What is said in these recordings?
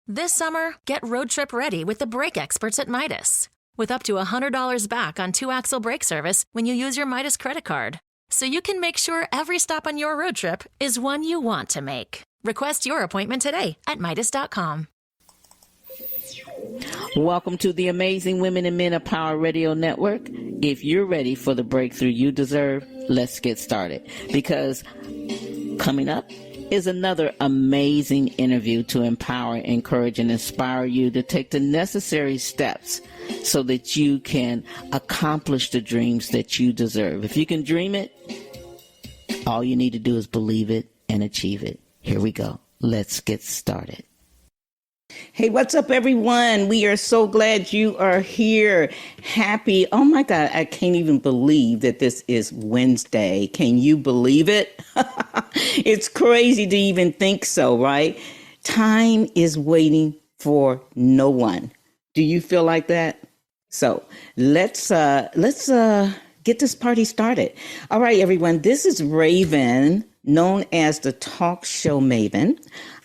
This summer, get road trip ready with the brake experts at Midas. With up to $100 back on 2-axle brake service when you use your Midas credit card. So you can make sure every stop on your road trip is one you want to make. Request your appointment today at Midas.com. Welcome to the Amazing Women and Men of Power Radio Network. If you're ready for the breakthrough you deserve, let's get started. Because coming up is another amazing interview to empower, encourage, and inspire you to take the necessary steps so that you can accomplish the dreams that you deserve. If you can dream it, all you need to do is believe it and achieve it. Here we go. Let's get started. Hey, what's up, everyone? We are so glad you are here. Happy. Oh, my God. I can't even believe that this is Wednesday. Can you believe it? It's crazy to even think so, right? Time is waiting for no one. Do you feel like that? So let's get this party started. All right, everyone. This is Raven, known as the Talk Show Maven.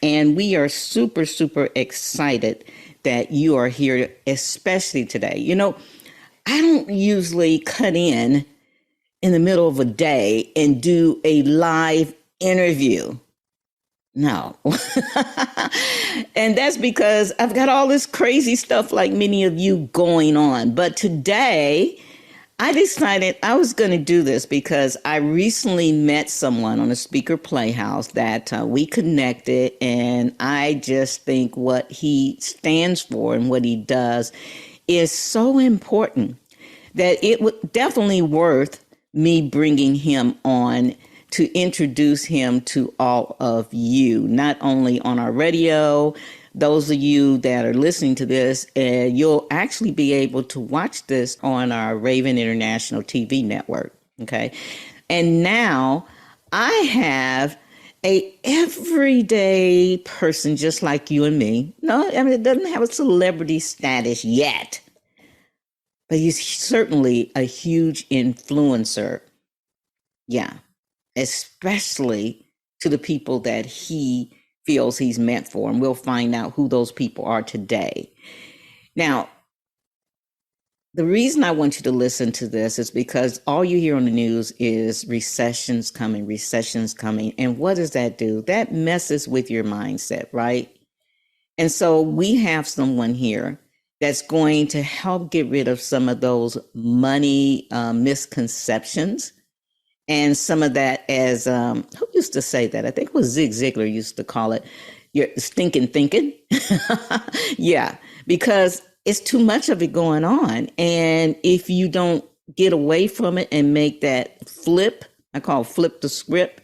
And we are super, super excited that you are here, especially today. You know, I don't usually cut in the middle of a day and do a live interview. No. And that's because I've got all this crazy stuff like many of you going on. But today, I decided I was going to do this because I recently met someone on a speaker playhouse that we connected, and I just think what he stands for and what he does is so important that it would definitely worth me bringing him on to introduce him to all of you, not only on our radio. Those of you that are listening to this, you'll actually be able to watch this on our Raven International TV network. Okay. And now I have a everyday person just like you and me. No, I mean, it doesn't have a celebrity status yet, but he's certainly a huge influencer. Yeah. Especially to the people that he feels he's meant for. And we'll find out who those people are today. Now, the reason I want you to listen to this is because all you hear on the news is recession's coming. And what does that do? That messes with your mindset, right? And so we have someone here that's going to help get rid of some of those money misconceptions. And some of that, as who used to say that? I think it was Zig Ziglar used to call it, your stinking thinking. Yeah, because it's too much of it going on. And if you don't get away from it and make that flip, I call flip the script,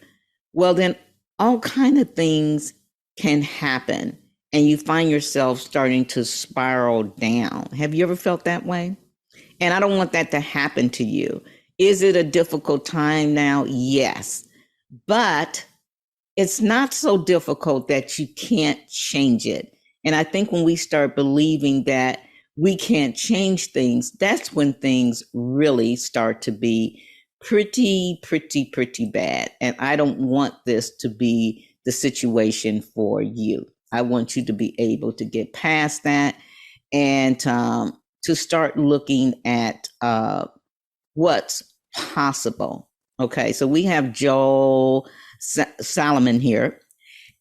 well, then all kind of things can happen. And you find yourself starting to spiral down. Have you ever felt that way? And I don't want that to happen to you. Is it a difficult time now? Yes, but it's not so difficult that you can't change it. And I think when we start believing that we can't change things, that's when things really start to be pretty bad. And I don't want this to be the situation for you. I want you to be able to get past that and to start looking at what's possible. Okay, so we have Joel Solomon here,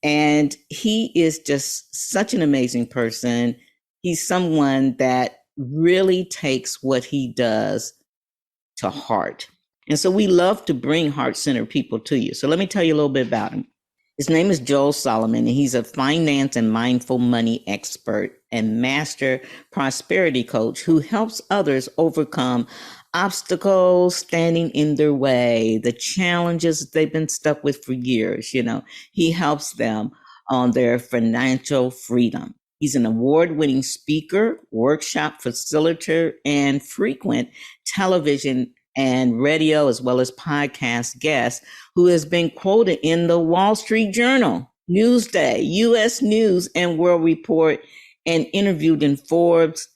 and he is just such an amazing person. He's someone that really takes what he does to heart. And so we love to bring heart-centered people to you. So let me tell you a little bit about him. His name is Joel Solomon, and he's a finance and mindful money expert and master prosperity coach who helps others overcome obstacles standing in their way, the challenges they've been stuck with for years. You know, he helps them on their financial freedom. He's an award-winning speaker, workshop facilitator, and frequent television and radio, as well as podcast guest, who has been quoted in the Wall Street Journal, Newsday, U.S. News and World Report, and interviewed in Forbes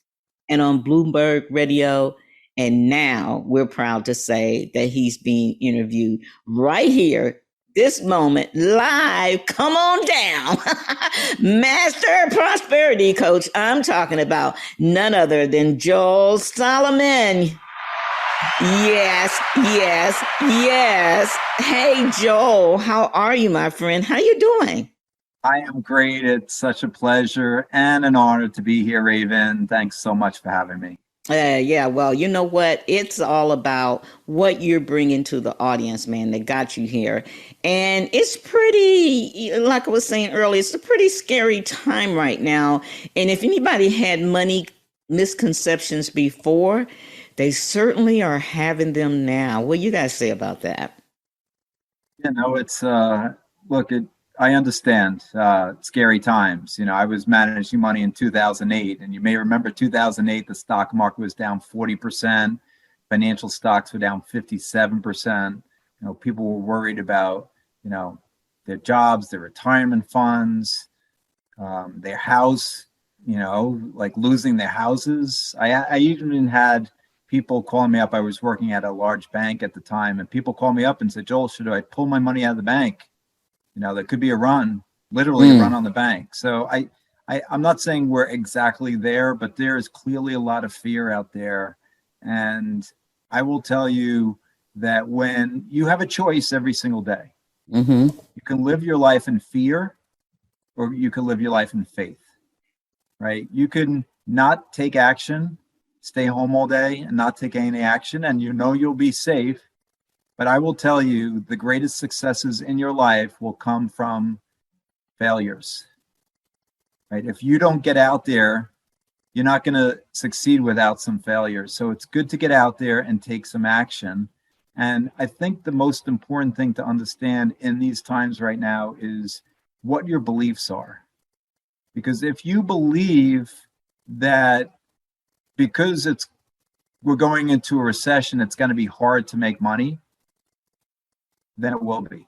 and on Bloomberg Radio. And now we're proud to say that he's being interviewed right here this moment live. Come on down. Master Prosperity Coach. I'm talking about none other than Joel Solomon. Yes, yes, yes. Hey, Joel, how are you, my friend? How you doing? I am great. It's such a pleasure and an honor to be here, Raven. Thanks so much for having me. Yeah, well, you know what? It's all about what you're bringing to the audience, man, that got you here. And it's pretty, like I was saying earlier, it's a pretty scary time right now. And if anybody had money misconceptions before, they certainly are having them now. What do you guys say about that? It's look, I understand scary times. I was managing money in 2008, and you may remember 2008, the stock market was down 40%, financial stocks were down 57%. People were worried about, their jobs, their retirement funds, their house, like losing their houses. I even had people calling me up. I was working at a large bank at the time, and people called me up and said, Joel, should I pull my money out of the bank? There could be a run, literally a run on the bank. So I'm not saying we're exactly there, but there is clearly a lot of fear out there. And I will tell you that when you have a choice every single day, you can live your life in fear, or you can live your life in faith, right? You can not take action, stay home all day and not take any action, and you'll be safe. But I will tell you, the greatest successes in your life will come from failures, right? If you don't get out there, you're not going to succeed without some failures. So it's good to get out there and take some action. And I think the most important thing to understand in these times right now is what your beliefs are. Because if you believe that because we're going into a recession, it's going to be hard to make money, then it will be.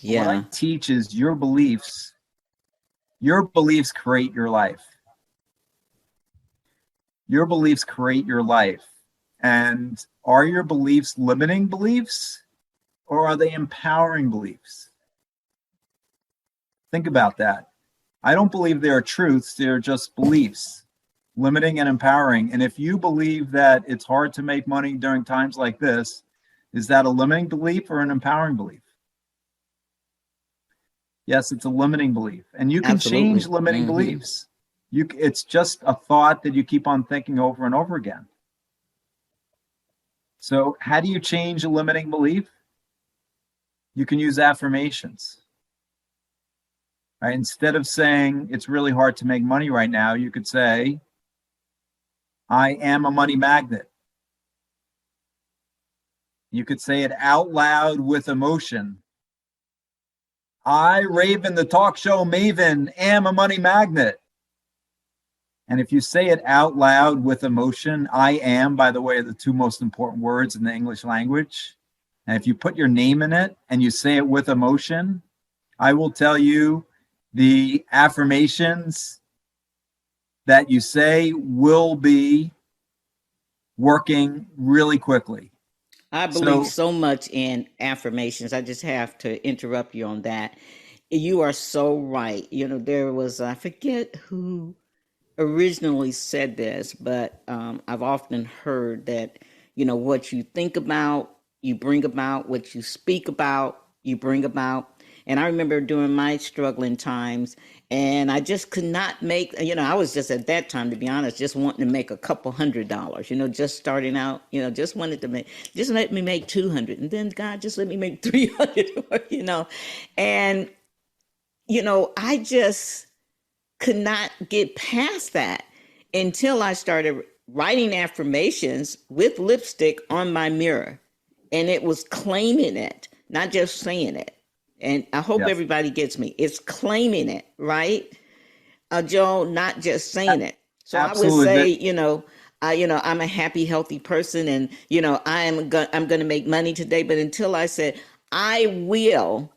Yeah. What I teach is your beliefs create your life. Your beliefs create your life. And are your beliefs limiting beliefs, or are they empowering beliefs? Think about that. I don't believe they are truths. They're just beliefs, limiting and empowering. And if you believe that it's hard to make money during times like this, is that a limiting belief or an empowering belief? Yes, it's a limiting belief. And you can change limiting beliefs. It's just a thought that you keep on thinking over and over again. So how do you change a limiting belief? You can use affirmations. Right? Instead of saying it's really hard to make money right now, you could say, I am a money magnet. You could say it out loud with emotion. I, Raven, the talk show Maven, am a money magnet. And if you say it out loud with emotion, I am, by the way, are the two most important words in the English language. And if you put your name in it and you say it with emotion, I will tell you the affirmations that you say will be working really quickly. I believe so much in affirmations. I just have to interrupt you on that. You are so right. There was, I forget who originally said this, but I've often heard that, what you think about, you bring about, what you speak about, you bring about. And I remember during my struggling times, and I just could not make, I was just at that time, to be honest, just wanting to make a couple $100, just starting out, just wanted to just let me make 200. And then God, just let me make 300, and, I just could not get past that until I started writing affirmations with lipstick on my mirror. And it was claiming it, not just saying it. And I hope everybody gets me. It's claiming it, right? Joe, not just saying it. So absolutely. I would say, I'm a happy, healthy person, and I'm going to make money today. But until I said, I will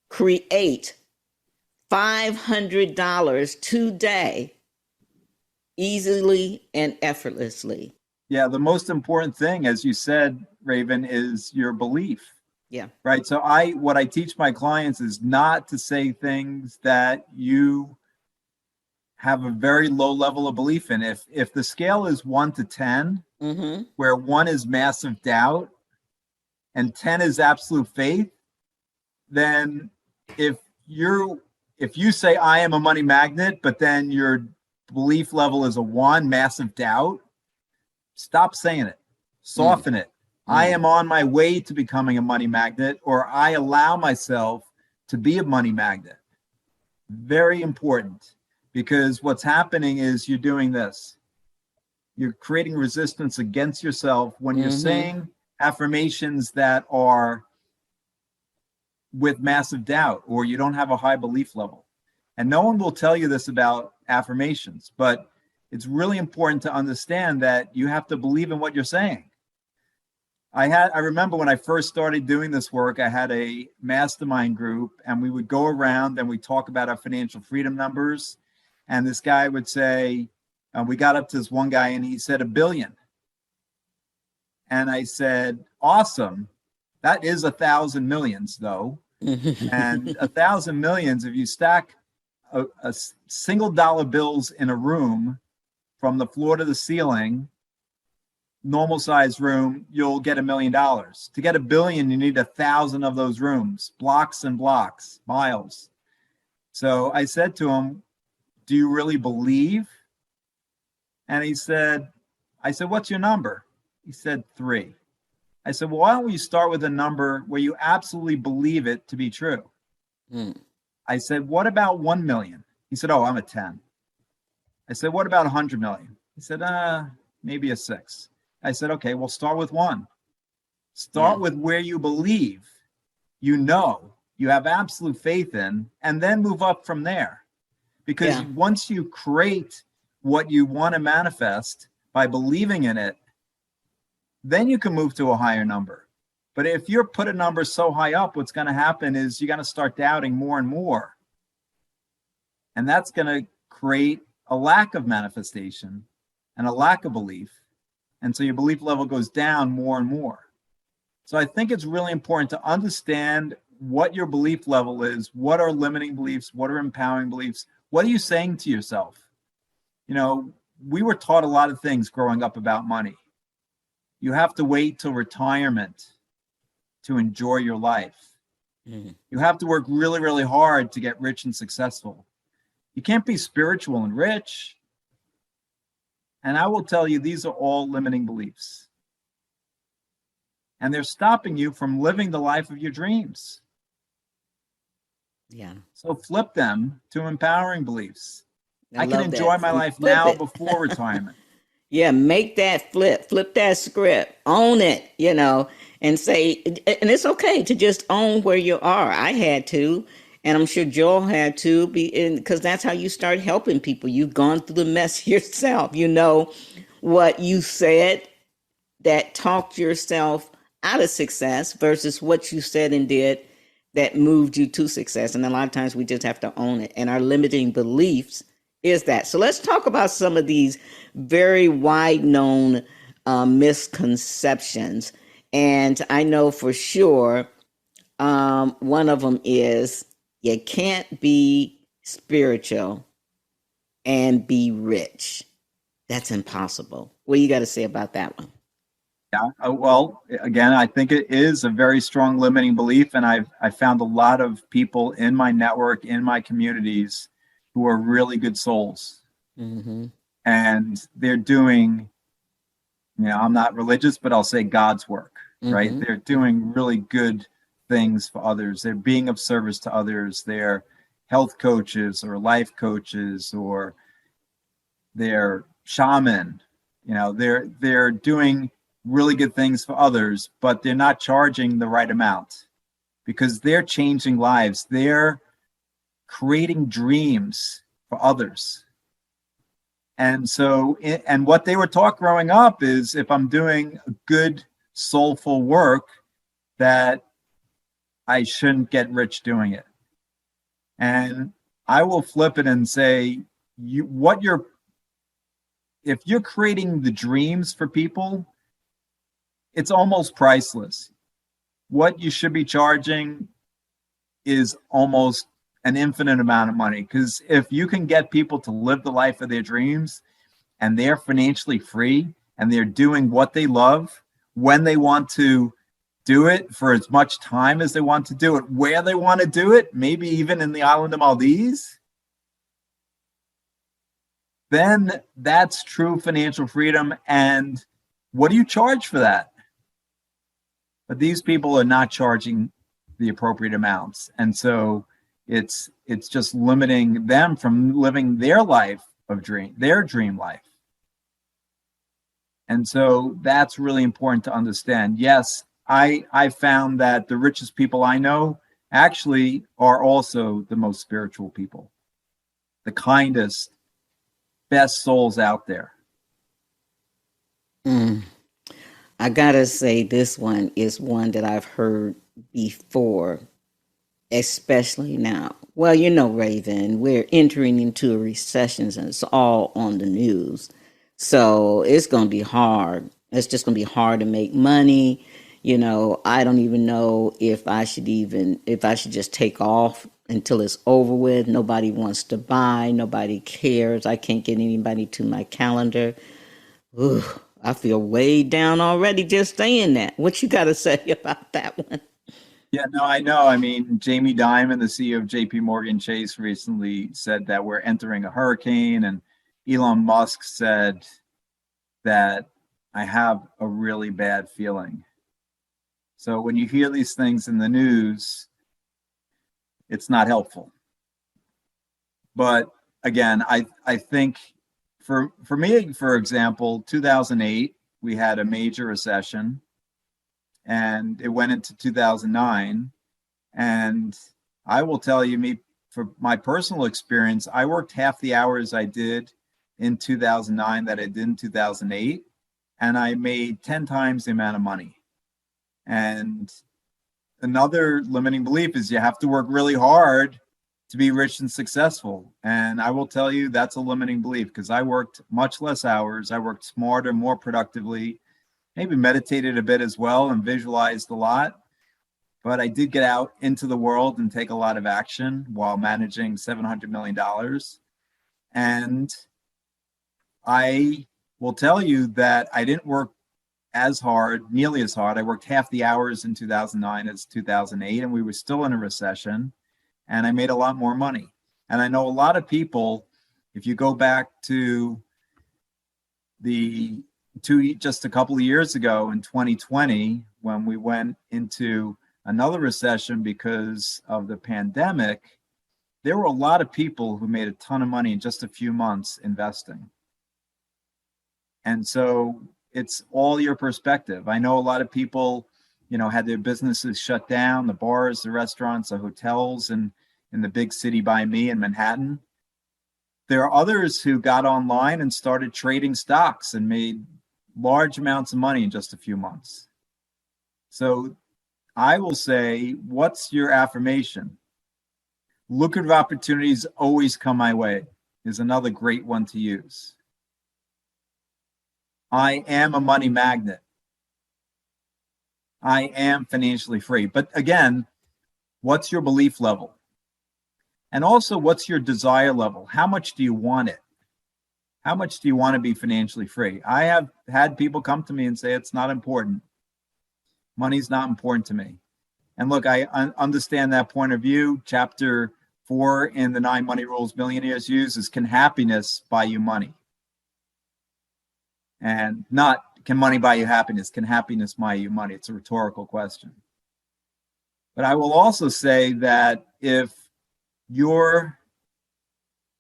create $500 today, easily and effortlessly. Yeah, the most important thing, as you said, Raven, is your belief. Yeah. Right. So what I teach my clients is not to say things that you have a very low level of belief in. If the scale is 1 to 10, Mm-hmm. where 1 is massive doubt and 10 is absolute faith, then if you say I am a money magnet, but then your belief level is a 1, massive doubt, stop saying it. Soften it. I am on my way to becoming a money magnet, or I allow myself to be a money magnet. Very important, because what's happening is you're doing this. You're creating resistance against yourself when you're saying affirmations that are with massive doubt, or you don't have a high belief level. And no one will tell you this about affirmations, but it's really important to understand that you have to believe in what you're saying. I remember when I first started doing this work, I had a mastermind group, and we would go around and we talk about our financial freedom numbers. And this guy would say, we got up to this one guy and he said $1 billion. And I said, awesome. That is 1,000 millions though. And 1,000 millions, if you stack a single dollar bills in a room from the floor to the ceiling, normal size room, you'll get $1 million. To get $1 billion, you need 1,000 of those rooms, blocks and blocks, miles. So I said to him, do you really believe? And I said, what's your number? He said 3. I said, well, why don't we start with a number where you absolutely believe it to be true? I said, what about 1 million? He said, oh, I'm a 10. I said, what about 100 million? He said, maybe a 6. I said, okay, well, start with 1. Start with where you believe, you have absolute faith in, and then move up from there. Because once you create what you want to manifest by believing in it, then you can move to a higher number. But if you're put a number so high up, what's going to happen is you're going to start doubting more and more. And that's going to create a lack of manifestation and a lack of belief. And so your belief level goes down more and more. So I think it's really important to understand what your belief level is. What are limiting beliefs? What are empowering beliefs? What are you saying to yourself? You know, we were taught a lot of things growing up about money. You have to wait till retirement to enjoy your life. You have to work really, really hard to get rich and successful. You can't be spiritual and rich. And I will tell you, these are all limiting beliefs. And they're stopping you from living the life of your dreams. Yeah. So flip them to empowering beliefs. I can love enjoy that. my life Flip now it. before retirement. Yeah, make that flip that script, own it, and say, and it's okay to just own where you are. I had to, and I'm sure Joel had to because that's how you start helping people. You've gone through the mess yourself. You know what you said that talked yourself out of success versus what you said and did that moved you to success. And a lot of times we just have to own it. And our limiting beliefs is that. So let's talk about some of these very wide known misconceptions. And I know for sure one of them is you can't be spiritual and be rich. That's impossible. What do you got to say about that one? Yeah, well, again, I think it is a very strong limiting belief. And I found a lot of people in my network, in my communities, who are really good souls. And they're doing, I'm not religious, but I'll say God's work, right? They're doing really good things for others. They're being of service to others. They're health coaches or life coaches, or they're shaman. They're doing really good things for others, but they're not charging the right amount because they're changing lives. They're creating dreams for others. And so, and what they were taught growing up is if I'm doing good, soulful work, that I shouldn't get rich doing it. And I will flip it and say, if you're creating the dreams for people, it's almost priceless. what you should be charging is almost an infinite amount of money. Because if you can get people to live the life of their dreams and they're financially free and they're doing what they love when they want to do it for as much time as they want to do it, where they want to do it, maybe even in the island of Maldives, then that's true financial freedom. And what do you charge for that? But these people are not charging the appropriate amounts. And so it's just limiting them from living their life of their dream life. And so that's really important to understand. Yes, I found that the richest people I know actually are also the most spiritual people, the kindest, best souls out there. I gotta say, this one is one that I've heard before, especially now. Well, you know, Raven, we're entering into a recession and it's all on the news. So it's going to be hard. It's just going to be hard to make money. You know, I don't even know if I should just take off until it's over with. Nobody wants to buy. Nobody cares. I can't get anybody to my calendar. Ooh, I feel way down already just saying that. What you got to say about that one? Yeah, no, I know. I mean, Jamie Dimon, the CEO of JP Morgan Chase, recently said that we're entering a hurricane, and Elon Musk said that I have a really bad feeling. So when you hear these things in the news, it's not helpful. But again, I think for me, for example, 2008, we had a major recession and it went into 2009. And I will tell you, for my personal experience, I worked half the hours I did in 2009 that I did in 2008, and I made 10 times the amount of money. And another limiting belief is you have to work really hard to be rich and successful. And I will tell you that's a limiting belief, because I worked much less hours. I worked smarter, more productively, maybe meditated a bit as well and visualized a lot. But I did get out into the world and take a lot of action while managing $700 million. And I will tell you that I didn't work nearly as hard. I worked half the hours in 2009 as 2008, and we were still in a recession, and I made a lot more money. And I know a lot of people, if you go back to just a couple of years ago in 2020, when we went into another recession because of the pandemic, there were a lot of people who made a ton of money in just a few months investing. And so it's all your perspective. I know a lot of people, had their businesses shut down, the bars, the restaurants, the hotels, and in the big city by me in Manhattan. There are others who got online and started trading stocks and made large amounts of money in just a few months. So I will say, what's your affirmation? Lucrative opportunities always come my way is another great one to use. I am a money magnet. I am financially free. But again, what's your belief level? And also, what's your desire level? How much do you want it? How much do you want to be financially free? I have had people come to me and say, it's not important. Money's not important to me. And look, I understand that point of view. Chapter 4 in the 9 Money Rules Millionaires use is, can happiness buy you money? And not, can money buy you happiness? Can happiness buy you money? It's a rhetorical question. But I will also say that if you're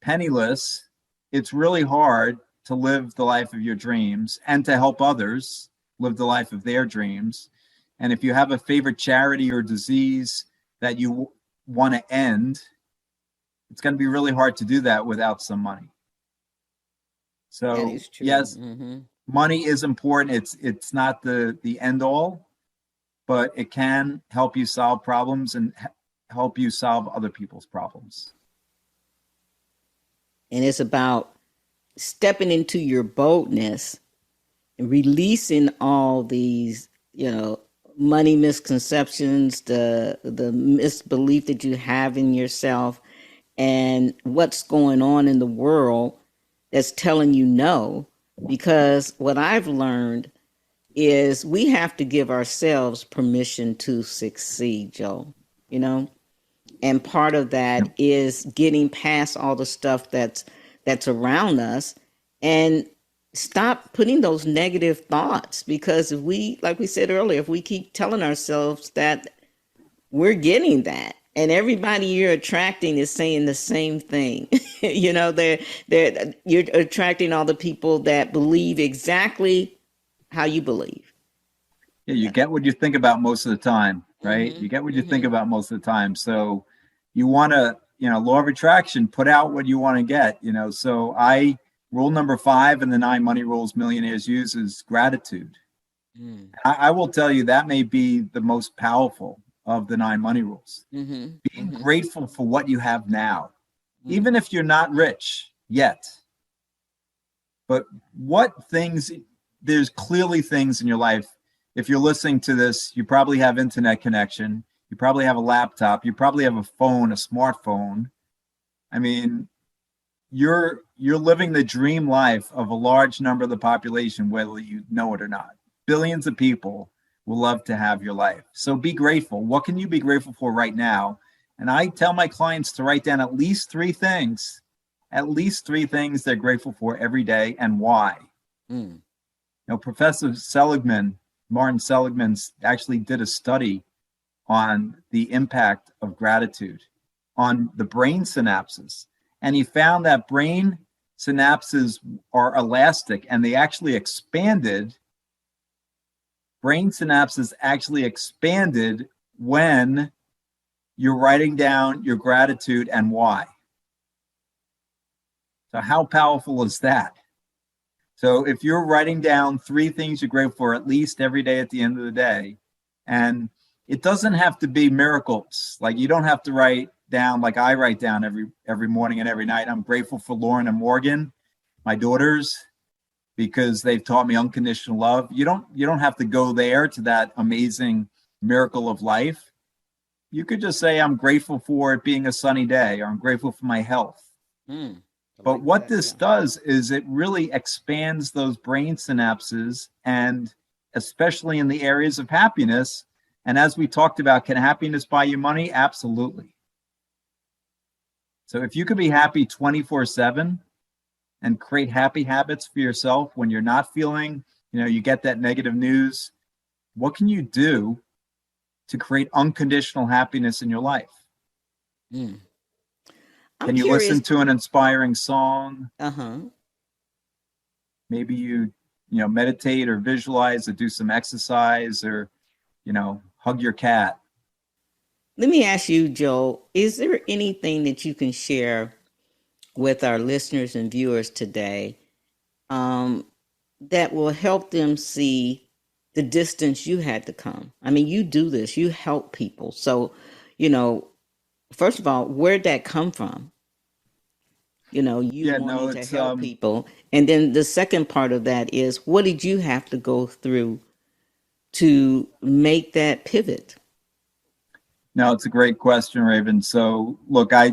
penniless, it's really hard to live the life of your dreams and to help others live the life of their dreams. And if you have a favorite charity or disease that you want to end, it's going to be really hard to do that without some money. So that is true. Yes, money is important. It's not the end all, but it can help you solve problems and help you solve other people's problems. And it's about stepping into your boldness and releasing all these, money misconceptions, the misbelief that you have in yourself, and what's going on in the world that's telling you no. Because what I've learned is we have to give ourselves permission to succeed, Joe. You know, and part of that Yep. is getting past all the stuff that's around us and stop putting those negative thoughts, because if we, like we said earlier, if we keep telling ourselves that we're getting that, and everybody you're attracting is saying the same thing. You know, they're you're attracting all the people that believe exactly how you believe. Yeah, you get what you think about most of the time, right? Mm-hmm, You get what you think mm-hmm, about most of the time. So you want to, law of attraction, put out what you want to get. So rule number 5 in the 9 money rules millionaires use is gratitude. I will tell you that may be the most powerful of the 9 money rules. mm-hmm, Being mm-hmm, grateful for what you have now, mm-hmm. even if you're not rich yet. But there's clearly things in your life. If you're listening to this, you probably have internet connection. You probably have a laptop. You probably have a phone, a smartphone. I mean, you're living the dream life of a large number of the population, whether you know it or not. Billions of people will love to have your life. So be grateful. What can you be grateful for right now? And I tell my clients to write down at least 3 things, they're grateful for every day and why. Mm. Professor Seligman, Martin Seligman, actually did a study on the impact of gratitude on the brain synapses. And he found that brain synapses are elastic and they actually expanded. Brain synapses actually expanded when you're writing down your gratitude and why. So how powerful is that? So if you're writing down 3 things you're grateful for at least every day at the end of the day, and it doesn't have to be miracles. Like you don't have to write down like I write down every morning and every night. I'm grateful for Lauren and Morgan, my daughters, because they've taught me unconditional love. You don't have to go there to that amazing miracle of life. You could just say I'm grateful for it being a sunny day, or I'm grateful for my health. Mm. But Like what that, this yeah. does is it really expands those brain synapses, and especially in the areas of happiness. And as we talked about, can happiness buy you money? Absolutely. So if you could be happy 24/7 and create happy habits for yourself when you're not feeling, you get that negative news, what can you do to create unconditional happiness in your life? Mm. I'm Can you listen curious. to an inspiring song? Uh-huh. Maybe you meditate or visualize or do some exercise, or hug your cat. Let me ask you, Joe, is there anything that you can share with our listeners and viewers today um, that will help them see the distance you had to come? I mean, you do this, you help people. So, first of all, where'd that come from? You Yeah, no, wanting to it's help people. And then the second part of that is, what did you have to go through to make that pivot? no, it's a great question, Raven. So look, I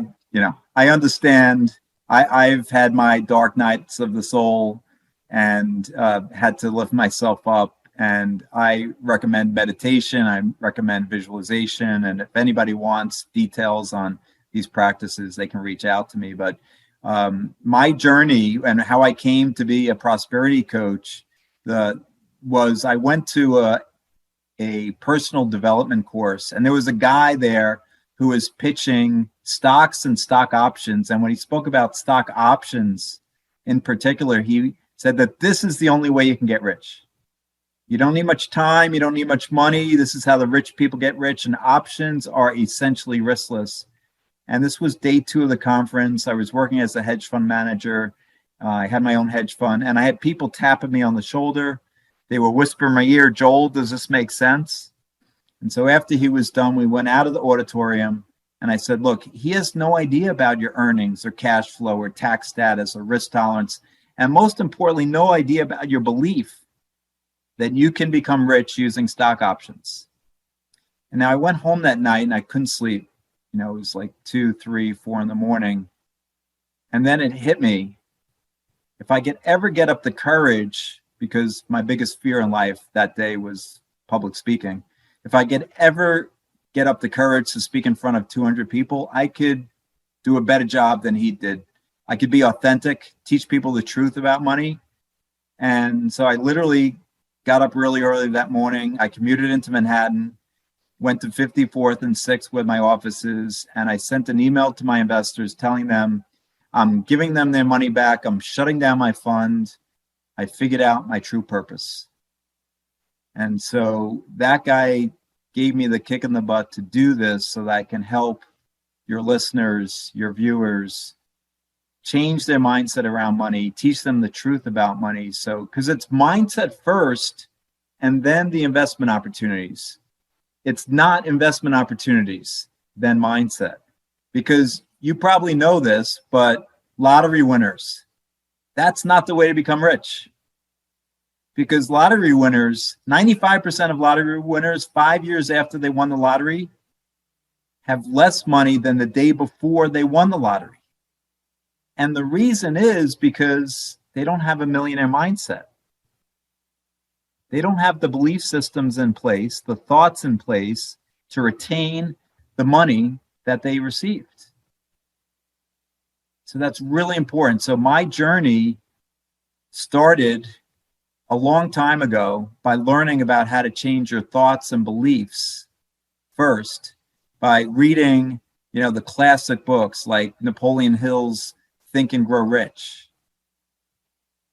understand. I've had my dark nights of the soul and had to lift myself up. And I recommend meditation. I recommend visualization. And if anybody wants details on these practices, they can reach out to me. But my journey and how I came to be a prosperity coach was I went to a personal development course, and there was a guy there who was pitching stocks and stock options. And when he spoke about stock options in particular, he said that this is the only way you can get rich. You don't need much time, you don't need much money. This is how the rich people get rich, and options are essentially riskless. And this was day 2 of the conference. I was working as a hedge fund manager. I had my own hedge fund, and I had people tapping me on the shoulder. They were whispering in my ear, Joel, does this make sense? And so after he was done, we went out of the auditorium, and I said, look, he has no idea about your earnings or cash flow or tax status or risk tolerance. And most importantly, no idea about your belief that you can become rich using stock options. And now I went home that night and I couldn't sleep. It was like 2, 3, 4 in the morning. And then it hit me. If I could ever get up the courage, because my biggest fear in life that day was public speaking. If I could ever get up the courage to speak in front of 200 people, I could do a better job than he did. I could be authentic, teach people the truth about money. And so I literally got up really early that morning. I commuted into Manhattan, went to 54th and 6th where my office is, and I sent an email to my investors telling them I'm giving them their money back. I'm shutting down my fund. I figured out my true purpose. And so that guy gave me the kick in the butt to do this so that I can help your listeners, your viewers, change their mindset around money, teach them the truth about money. So, because it's mindset first and then the investment opportunities. It's not investment opportunities, then mindset. Because you probably know this, but lottery winners, that's not the way to become rich. Because lottery winners, 95% of lottery winners, 5 years after they won the lottery, have less money than the day before they won the lottery. And the reason is because they don't have a millionaire mindset. They don't have the belief systems in place, the thoughts in place to retain the money that they received. So that's really important. So my journey started a long time ago by learning about how to change your thoughts and beliefs first by reading, the classic books like Napoleon Hill's Think and Grow Rich,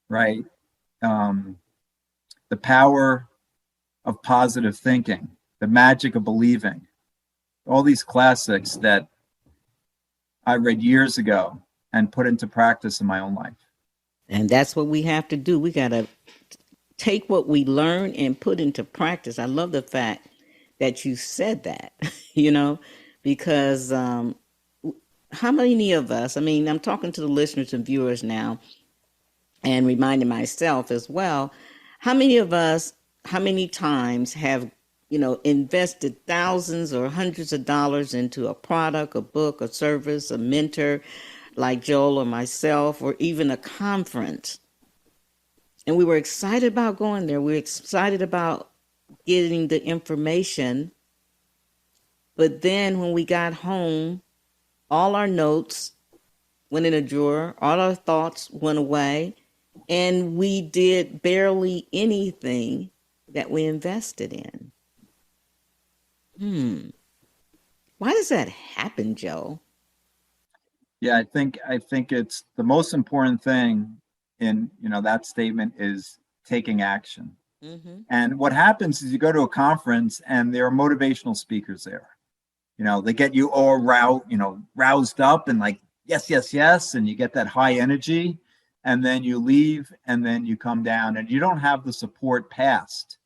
right? The Power of Positive Thinking, The Magic of Believing, all these classics that I read years ago and put into practice in my own life. And that's what we have to do. We got to take what we learn and put into practice. I love the fact that you said that, because how many of us, I'm talking to the listeners and viewers now and reminding myself as well, how many of us, how many times have, invested thousands or hundreds of dollars into a product, a book, a service, a mentor like Joel or myself, or even a conference. And we were excited about going there. We were excited about getting the information. But then when we got home, all our notes went in a drawer, all our thoughts went away, and we did barely anything that we invested in. Why does that happen, Joe? Yeah, I think it's the most important thing in that statement is taking action. Mm-hmm. And what happens is you go to a conference and there are motivational speakers there. They get you all roused up and like, yes, yes, yes. And you get that high energy and then you leave and then you come down and you don't have the support past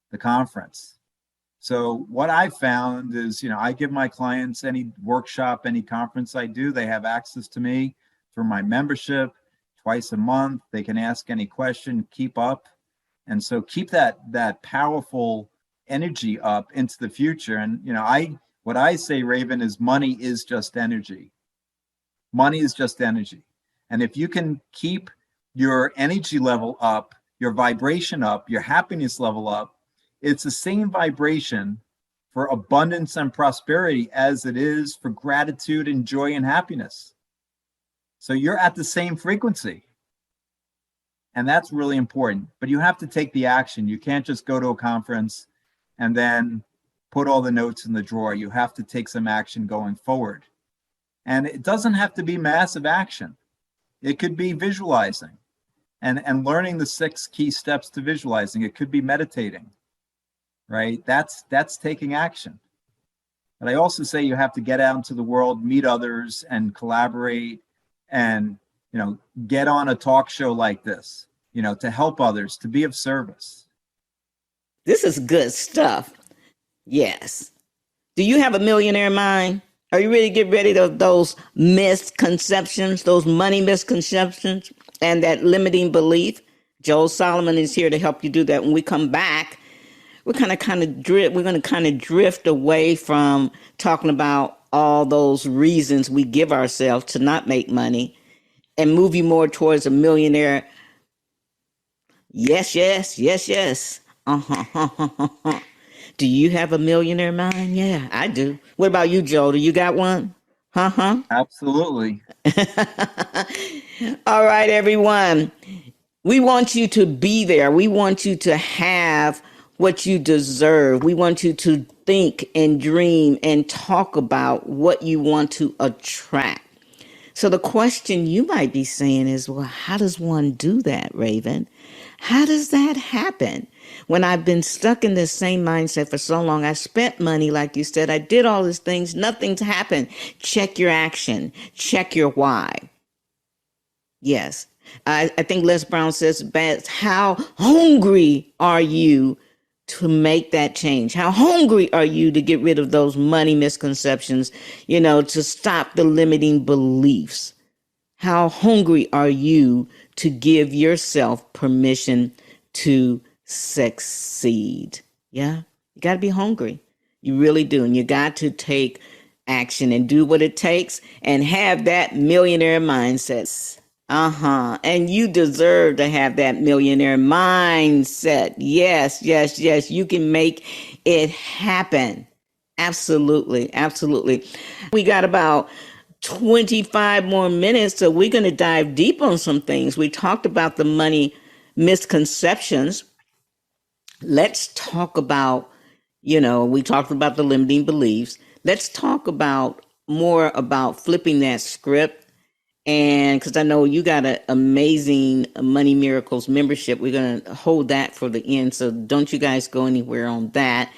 the conference. So what I found is, I give my clients any workshop, any conference I do, they have access to me through my membership twice a month. They can ask any question, keep up. And so keep that powerful energy up into the future. And, what I say, Raven, is money is just energy. Money is just energy. And if you can keep your energy level up, your vibration up, your happiness level up, it's the same vibration for abundance and prosperity as it is for gratitude and joy and happiness. So you're at the same frequency. And that's really important. But you have to take the action. You can't just go to a conference and then put all the notes in the drawer. You have to take some action going forward. And it doesn't have to be massive action. It could be visualizing and learning the 6 key steps to visualizing. It could be meditating, right? That's taking action. But I also say you have to get out into the world, meet others and collaborate and, get on a talk show like this, to help others, to be of service. This is good stuff. Yes. Do you have a millionaire mind? Are you ready to get rid of those misconceptions, those money misconceptions, and that limiting belief? Joel Solomon is here to help you do that. When we come back, we're going to kind of drift away from talking about all those reasons we give ourselves to not make money and move you more towards a millionaire. Yes, yes, yes, yes. Uh-huh. Do you have a millionaire mind? Yeah, I do. What about you, Joe? Do you got one? Absolutely. All right, everyone. We want you to be there. We want you to have what you deserve. We want you to think and dream and talk about what you want to attract. So the question you might be saying is, well, how does one do that, Raven? How does that happen? When I've been stuck in this same mindset for so long, I spent money, like you said, I did all these things, nothing's happened. Check your action, check your why. Yes. I think Les Brown says best, how hungry are you to make that change? How hungry are you to get rid of those money misconceptions, to stop the limiting beliefs? How hungry are you to give yourself permission to succeed? Yeah, you got to be hungry. You really do. And you got to take action and do what it takes and have that millionaire mindset. And you deserve to have that millionaire mindset. Yes, yes, yes. You can make it happen. Absolutely. Absolutely. We got about 25 more minutes, so we're going to dive deep on some things. We talked about the money misconceptions. Let's talk about, we talked about the limiting beliefs. Let's talk about more about flipping that script. And because I know you got an amazing Money Miracles membership, we're going to hold that for the end. So don't you guys go anywhere on that.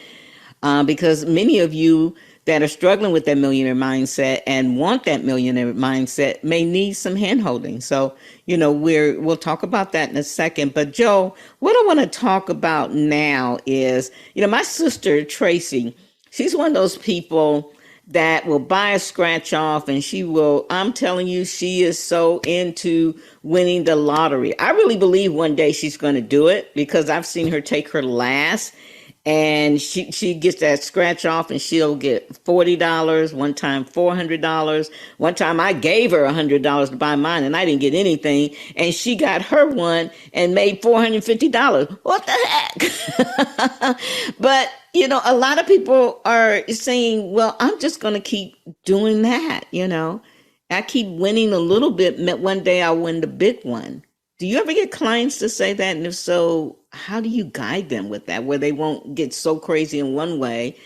Because many of you that are struggling with that millionaire mindset and want that millionaire mindset may need some hand holding. So, we'll talk about that in a second. But Joe, what I want to talk about now is, my sister, Tracy, she's one of those people that will buy a scratch off and I'm telling you, she is so into winning the lottery. I really believe one day she's going to do it because I've seen her take her last and she gets that scratch off and she'll get $40, one time $400. One time I gave her $100 to buy mine and I didn't get anything. And she got her one and made $450. What the heck? But, a lot of people are saying, well, I'm just going to keep doing that. I keep winning a little bit. One day I'll win the big one. Do you ever get clients to say that? And if so, how do you guide them with that, where they won't get so crazy in one way,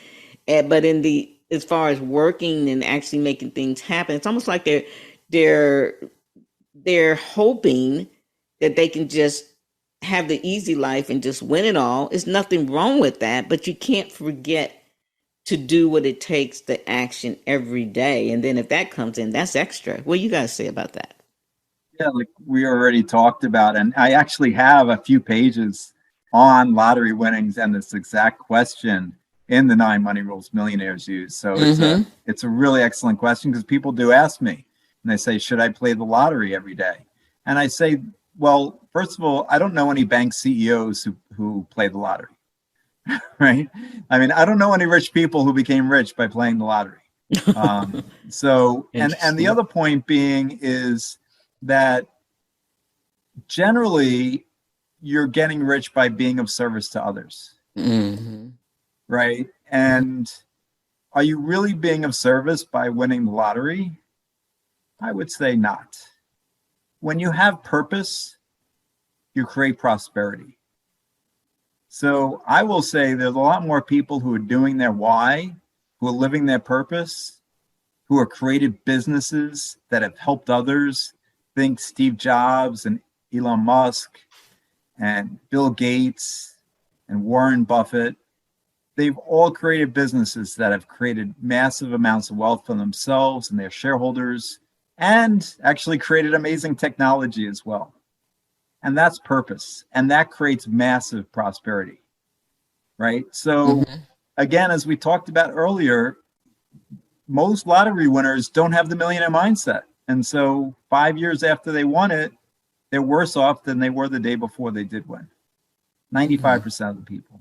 but as far as working and actually making things happen, it's almost like they're hoping that they can just have the easy life and just win it all. There's nothing wrong with that, but you can't forget to do what it takes, the action every day. And then if that comes in, that's extra. What do you guys say about that? Yeah, like we already talked about, and I actually have a few pages on lottery winnings and this exact question in the 9 Money Rules Millionaires Use. So it's a really excellent question because people do ask me and they say, should I play the lottery every day? And I say, well, first of all, I don't know any bank CEOs who play the lottery, right? I mean, I don't know any rich people who became rich by playing the lottery. And the other point being is that generally you're getting rich by being of service to others, right? And are you really being of service by winning the lottery? I would say not. When you have purpose, you create prosperity. So I will say there's a lot more people who are doing their why, who are living their purpose, who have created businesses that have helped others. Think Steve Jobs and Elon Musk and Bill Gates and Warren Buffett. They've all created businesses that have created massive amounts of wealth for themselves and their shareholders, and actually created amazing technology as well. And that's purpose. And that creates massive prosperity, right? So again, as we talked about earlier, most lottery winners don't have the millionaire mindset. And so 5 years after they won it, they're worse off than they were the day before they did win. 95% of the people.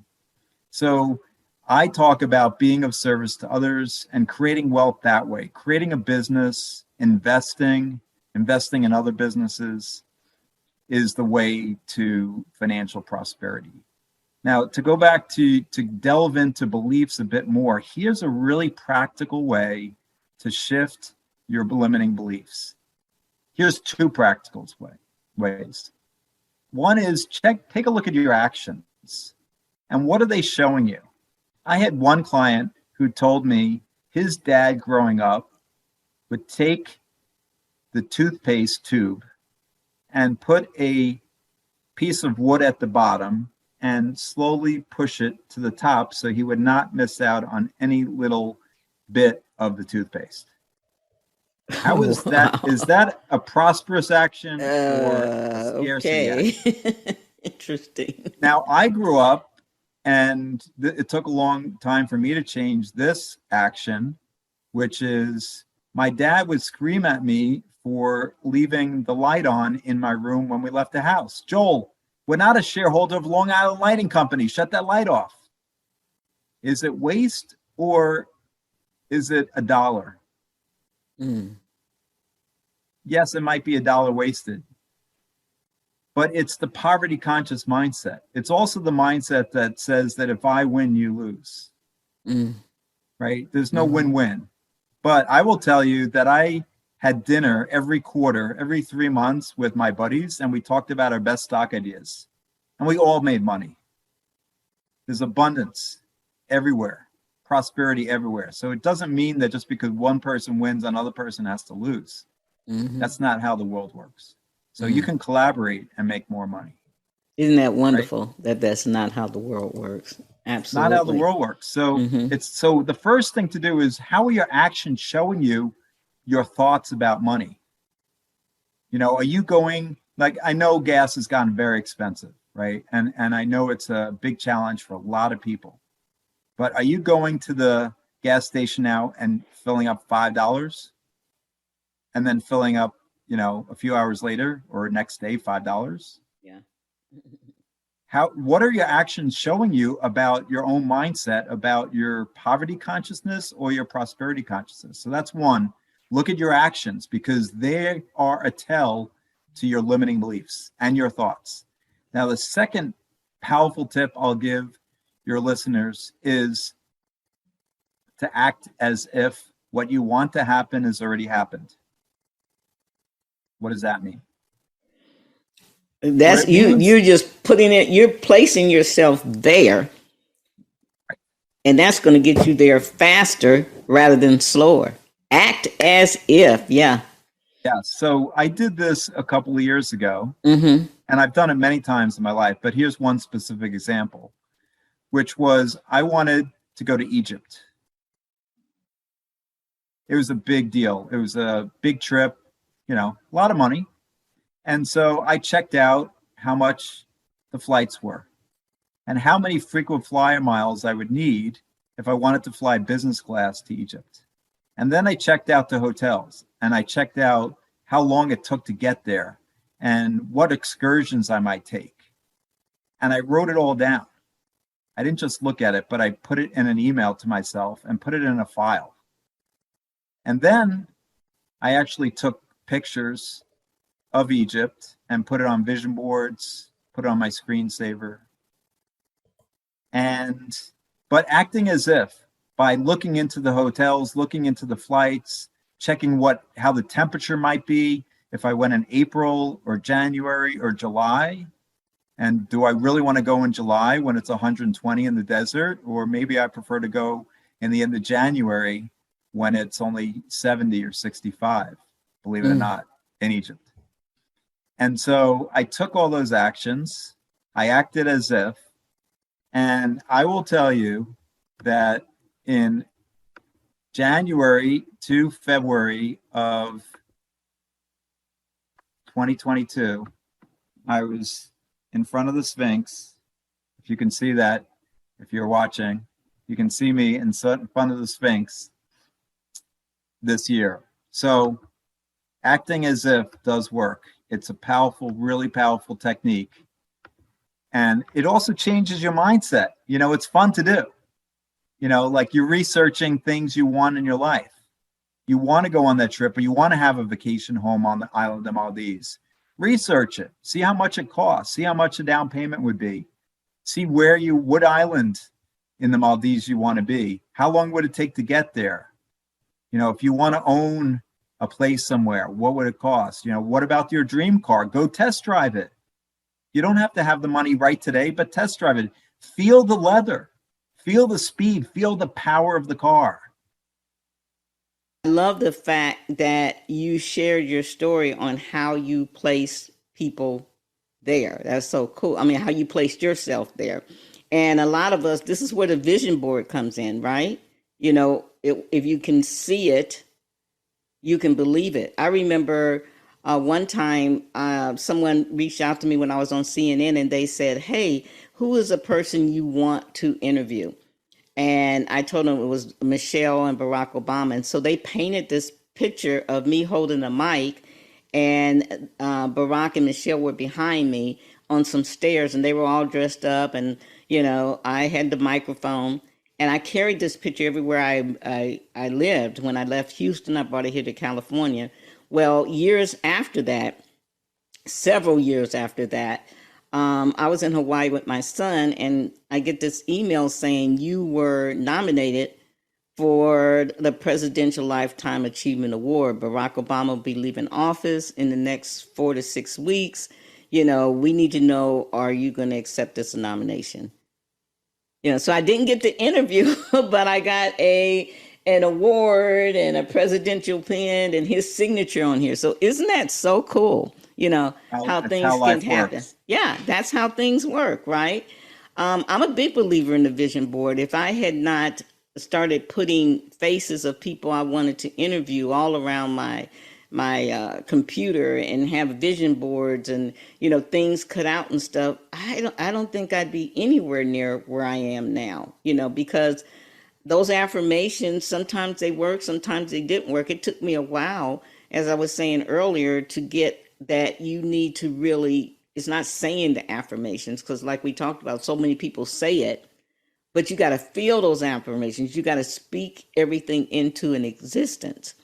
So I talk about being of service to others and creating wealth that way, creating a business, investing in other businesses is the way to financial prosperity. Now, to go back to delve into beliefs a bit more, here's a really practical way to shift your limiting beliefs. Here's two practical ways. One is take a look at your actions and what are they showing you? I had one client who told me his dad growing up would take the toothpaste tube and put a piece of wood at the bottom and slowly push it to the top so he would not miss out on any little bit of the toothpaste. How is that? Is that a prosperous action or a scarcity action? Interesting. Now, I grew up and it took a long time for me to change this action, which is my dad would scream at me for leaving the light on in my room when we left the house. Joel, we're not a shareholder of Long Island Lighting Company. Shut that light off. Is it waste or is it $1? Yes, it might be $1 wasted, but it's the poverty conscious mindset. It's also the mindset that says that if I win, you lose, right? There's no win-win. But I will tell you that I had dinner every quarter, every 3 months with my buddies, and we talked about our best stock ideas, and we all made money. There's abundance everywhere, prosperity everywhere. So it doesn't mean that just because one person wins, another person has to lose. That's not how the world works. So you can collaborate and make more money. Isn't that wonderful, right? That's not how the world works? Absolutely. Not how the world works. So so the first thing to do is, how are your actions showing you your thoughts about money? You know, are you going, like, I know gas has gotten very expensive, right? And I know it's a big challenge for a lot of people. But are you going to the gas station now and filling up $5 and then filling up, you know, a few hours later or next day, $5? Yeah. What are your actions showing you about your own mindset, about your poverty consciousness or your prosperity consciousness? So that's one. Look at your actions, because they are a tell to your limiting beliefs and your thoughts. Now, the second powerful tip I'll give your listeners is to act as if what you want to happen has already happened. What does that mean? That's you're just putting it, you're placing yourself there, and that's going to get you there faster rather than slower. Act as if. Yeah. So I did this a couple of years ago, and I've done it many times in my life, but here's one specific example, which was I wanted to go to Egypt. It was a big deal. It was a big trip, you know, a lot of money. And so I checked out how much the flights were and how many frequent flyer miles I would need if I wanted to fly business class to Egypt. And then I checked out the hotels, and I checked out how long it took to get there and what excursions I might take. And I wrote it all down. I didn't just look at it, but I put it in an email to myself and put it in a file. And then I actually took pictures of Egypt and put it on vision boards, put it on my screensaver. But acting as if, by looking into the hotels, looking into the flights, checking how the temperature might be, if I went in April or January or July, and do I really want to go in July when it's 120 in the desert? Or maybe I prefer to go in the end of January when it's only 70 or 65, believe it or not, in Egypt. And so I took all those actions. I acted as if, and I will tell you that in January to February of 2022, I was in front of the Sphinx. If you can see that, if you're watching, you can see me in front of the Sphinx this year. So acting as if does work. It's a powerful, really powerful technique. And it also changes your mindset. It's fun to do. Like you're researching things you want in your life. You want to go on that trip, or you want to have a vacation home on the island of Maldives. Research it. See how much it costs. See how much a down payment would be. See what island in the Maldives you want to be. How long would it take to get there? If you want to own a place somewhere, what would it cost? What about your dream car? Go test drive it. You don't have to have the money right today, but test drive it. Feel the leather, feel the speed, feel the power of the car. I love the fact that you shared your story on how you place people there. That's so cool. I mean, how you placed yourself there. And a lot of us, this is where the vision board comes in, right? If you can see it, you can believe it. I remember one time someone reached out to me when I was on CNN, and they said, "Hey, who is a person you want to interview?" And I told them it was Michelle and Barack Obama. And so they painted this picture of me holding a mic, and Barack and Michelle were behind me on some stairs, and they were all dressed up, and I had the microphone, and I carried this picture everywhere I lived. When I left Houston, I brought it here to California. Well, several years after that, I was in Hawaii with my son, and I get this email saying you were nominated for the Presidential Lifetime Achievement Award. Barack Obama will be leaving office in the next 4 to 6 weeks. We need to know, are you going to accept this nomination? So I didn't get the interview, but I got an award and a presidential pin and his signature on here. So isn't that so cool? How things can happen. Works. Yeah, that's how things work, right? I'm a big believer in the vision board. If I had not started putting faces of people I wanted to interview all around my computer and have vision boards and things cut out and stuff, I don't think I'd be anywhere near where I am now. Because those affirmations, sometimes they work, sometimes they didn't work. It took me a while, as I was saying earlier, to get that you need to really, it's not saying the affirmations, because like we talked about, so many people say it, but you got to feel those affirmations. You got to speak everything into an existence.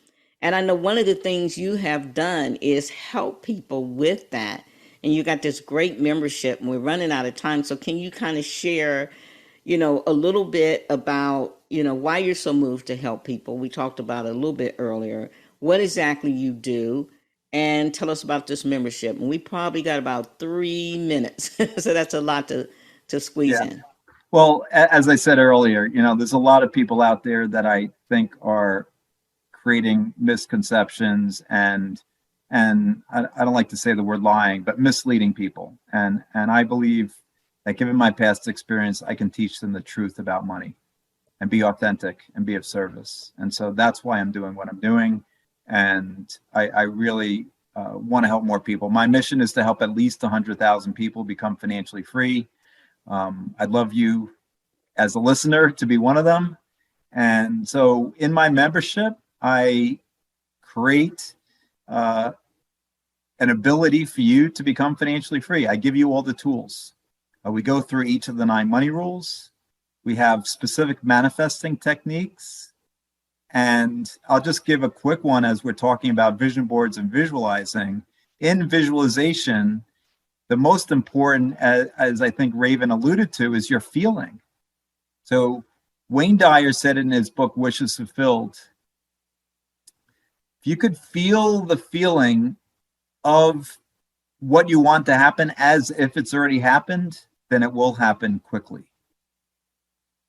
And I know one of the things you have done is help people with that. And you got this great membership, and we're running out of time. So can you kind of share, a little bit about, why you're so moved to help people? We talked about it a little bit earlier. What exactly you do, and tell us about this membership. And we probably got about 3 minutes. So that's a lot to squeeze in. Well, as I said earlier, there's a lot of people out there that I think are creating misconceptions and I don't like to say the word lying, but misleading people. And I believe that given my past experience, I can teach them the truth about money and be authentic and be of service. And so that's why I'm doing what I'm doing. And I really want to help more people. My mission is to help at least 100,000 people become financially free. I'd love you as a listener to be one of them. And so in my membership, I create an ability for you to become financially free. I give you all the tools. We go through each of the 9 money rules. We have specific manifesting techniques. And I'll just give a quick one as we're talking about vision boards and visualizing. In visualization, the most important, as I think Raven alluded to, is your feeling. So Wayne Dyer said in his book, Wishes Fulfilled, if you could feel the feeling of what you want to happen as if it's already happened, then it will happen quickly.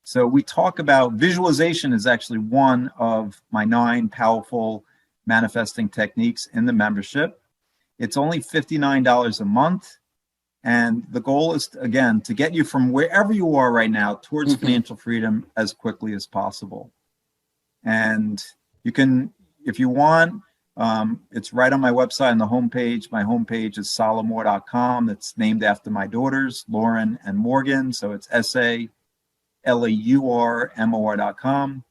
So we talk about visualization is actually one of my 9 powerful manifesting techniques in the membership. It's only $59 a month. And the goal is, again, to get you from wherever you are right now towards financial freedom as quickly as possible. And you can, if you want, it's right on my website on the homepage. My homepage is salamour.com. It's named after my daughters, Lauren and Morgan. So it's SALAURMOR.com.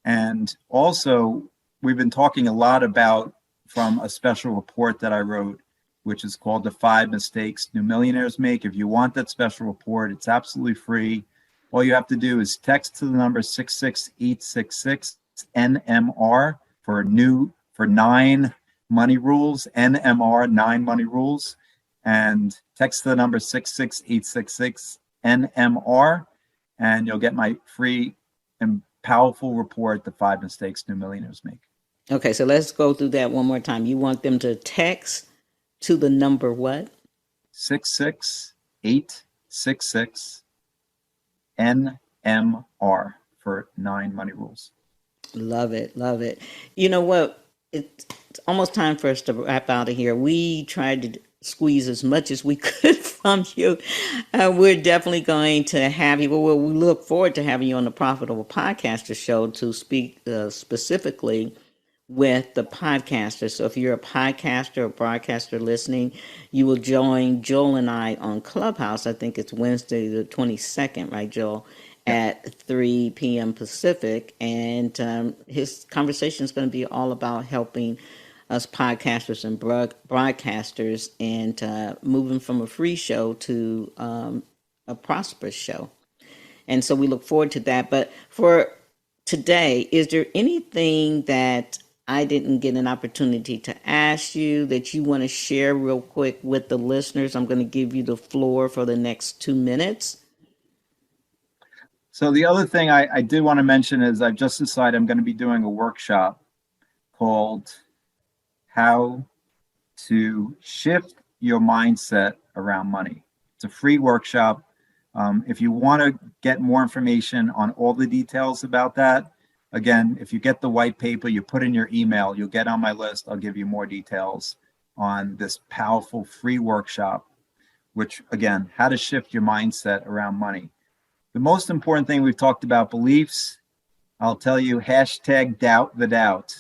And also, we've been talking a lot about, from a special report that I wrote, which is called The 5 Mistakes New Millionaires Make. If you want that special report, it's absolutely free. All you have to do is text to the number 66866 NMR for 9 money rules, NMR, 9 money rules, and text the number 66866 NMR, and you'll get my free and powerful report, The 5 Mistakes New Millionaires Make. Okay, so let's go through that one more time. You want them to text to the number what? 66866 NMR for 9 money rules. Love it. Love it. You know what? It's almost time for us to wrap out of here. We tried to squeeze as much as we could from you. We're definitely going to have you. Well, we look forward to having you on the Profitable Podcaster Show to speak specifically with the podcasters. So if you're a podcaster or broadcaster listening, you will join Joel and I on Clubhouse. I think it's Wednesday the 22nd, right, Joel? At 3 p.m. Pacific. And his conversation is going to be all about helping us podcasters and broadcasters and moving from a free show to a prosperous show. And so we look forward to that. But for today, is there anything that I didn't get an opportunity to ask you that you want to share real quick with the listeners? I'm going to give you the floor for the next 2 minutes. So the other thing I did want to mention is I've just decided I'm going to be doing a workshop called How to Shift Your Mindset Around Money. It's a free workshop. If you want to get more information on all the details about that, again, if you get the white paper, you put in your email, you'll get on my list. I'll give you more details on this powerful free workshop, which, again, how to shift your mindset around money. The most important thing we've talked about beliefs. I'll tell you, hashtag doubt the doubt.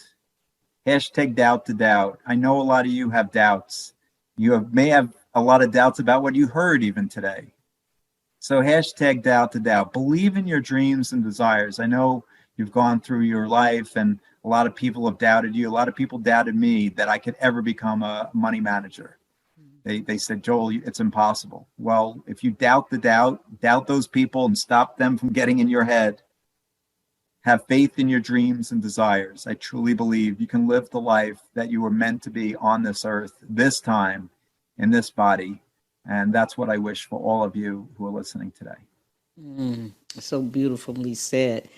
Hashtag doubt the doubt. I know a lot of you have doubts. You may have a lot of doubts about what you heard even today. So hashtag doubt the doubt. Believe in your dreams and desires. I know you've gone through your life and a lot of people have doubted you. A lot of people doubted me that I could ever become a money manager. They said, Joel, it's impossible. Well, if you doubt the doubt those people and stop them from getting in your head. Have faith in your dreams and desires. I truly believe you can live the life that you were meant to be on this earth, this time, in this body. And that's what I wish for all of you who are listening today. So beautifully said.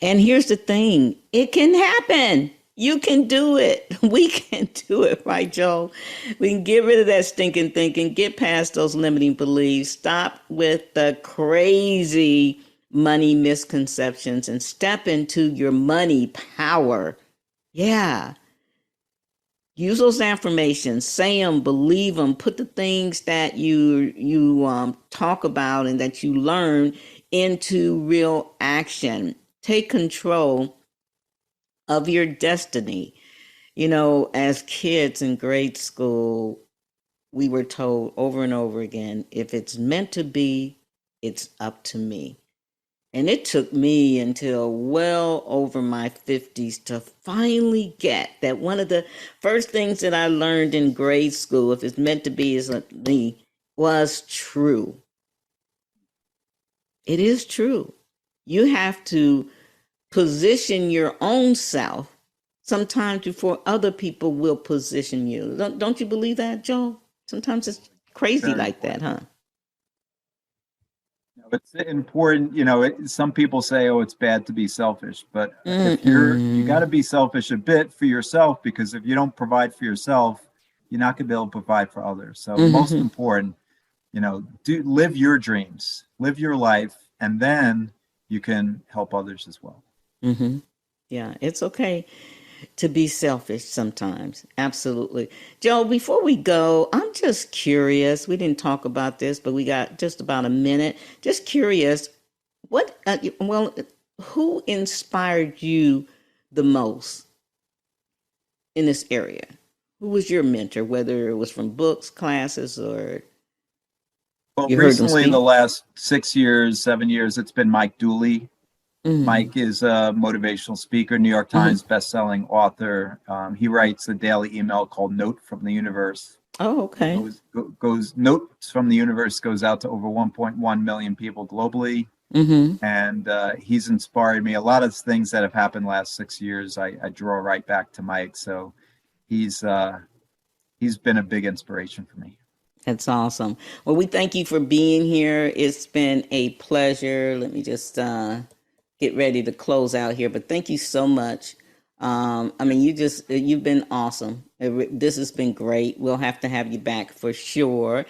And here's the thing. It can happen. You can do it. We can do it, right, Joel? We can get rid of that stinking thinking, get past those limiting beliefs, stop with the crazy money misconceptions and step into your money power. Yeah. Use those affirmations, say them, believe them, put the things that you talk about and that you learn into real action. Take control of your destiny. You know, as kids in grade school, we were told over and over again, if it's meant to be, it's up to me. And it took me until well over my 50s to finally get that one of the first things that I learned in grade school, if it's meant to be, is me, was true. It is true. You have to position your own self sometimes before other people will position you. Don't you believe that, Joe? Sometimes it's crazy like that, huh? It's important, you know, some people say, oh, it's bad to be selfish, but if you got to be selfish a bit for yourself, because if you don't provide for yourself, you're not going to be able to provide for others. So most important, you know, live your dreams, live your life, and then you can help others as well. Yeah, it's okay to be selfish sometimes. Absolutely. Joe, before we go, I'm just curious. We didn't talk about this, but we got just about a minute. Just curious, who inspired you the most in this area? Who was your mentor, whether it was from books, classes, or... Well, recently in the last 6 years, 7 years, it's been Mike Dooley. Mike is a motivational speaker, New York Times bestselling author. He writes a daily email called Note from the Universe. Oh, okay. Goes notes from the universe goes out to over 1.1 million people globally. Mm-hmm. And he's inspired me. A lot of things that have happened last 6 years, I draw right back to Mike. So he's been a big inspiration for me. That's awesome. Well, we thank you for being here. It's been a pleasure. Let me just get ready to close out here. But thank you so much. I mean, you've been awesome. This has been great. We'll have to have you back for sure.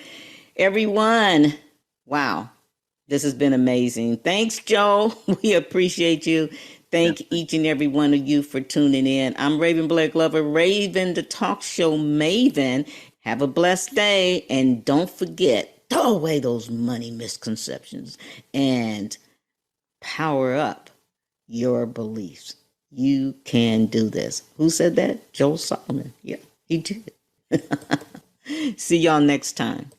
Everyone, wow, this has been amazing. Thanks, Joe. We appreciate you. Thank each and every one of you for tuning in. I'm Raven Blair Glover, Raven, the talk show Maven. Have a blessed day. And don't forget, throw away those money misconceptions and power up your beliefs. You can do this. Who said that? Joel Solomon. Yeah, he did. See y'all next time.